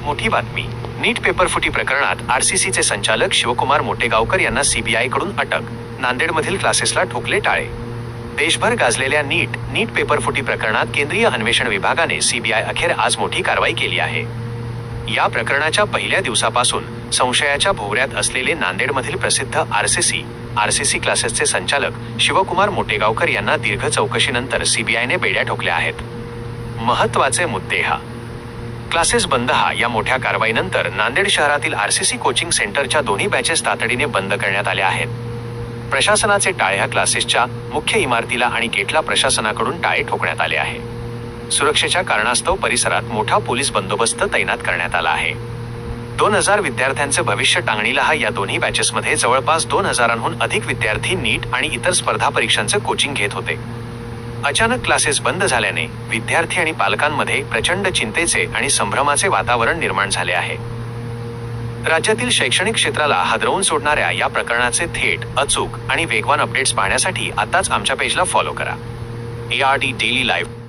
मोठी बातमी. नीट पेपरफुटी प्रकरणात आरसीसीचे संचालक शिवकुमार मोटेगावकर यांना सीबीआयकडून अटक. नांदेडमधील क्लासेसला ठोकले टाळे. देशभर गाजलेल्या नीट पेपरफुटी प्रकरणात केंद्रीय अन्वेषण विभागाने सीबीआय अखेर आज मोठी कारवाई केली आहे. या प्रकरणाच्या पहिल्या दिवसापासून संशयाच्या भोवऱ्यात असलेले नांदेडमधील प्रसिद्ध आरसीसी क्लासेसचे संचालक शिवकुमार मोटेगावकर यांना दीर्घ चौकशीनंतर सीबीआयने बेड्या ठोकल्या आहेत. महत्त्वाचे मुद्दे. क्लासेस बंद. या मोठ्या कारवाईनंतर नांदेड शहरातील आरसीसी कोचिंग सेंटरच्या दोन्ही बॅचेस तातडीने बंद करण्यात आल्या आहेत. प्रशासनाचे टाळे. ह्या क्लासेसच्या मुख्य इमारतीला आणि गेटला प्रशासनाकडून टाळे ठोकण्यात आले आहे. सुरक्षेच्या कारणास्तव परिसरात मोठा पोलीस बंदोबस्त तैनात करण्यात आला आहे. 2000 विद्यार्थ्यांचे भविष्य टांगणीला. या दोन्ही बॅचेसमध्ये जवळपास 2000हून अधिक विद्यार्थी नीट आणि इतर स्पर्धा परीक्षांचे कोचिंग घेत होते. अचानक क्लासेस बंद झाल्याने विद्यार्थी आणि पालकांमध्ये प्रचंड चिंतेचे आणि संभ्रमाचे वातावरण निर्माण झाले आहे. राज्यातील शैक्षणिक क्षेत्राला हादरवून सोडणाऱ्या या प्रकरणाचे थेट, अचूक आणि वेगवान अपडेट्स पाहण्यासाठी आताच आमच्या पेजला फॉलो करा. ARD daily live.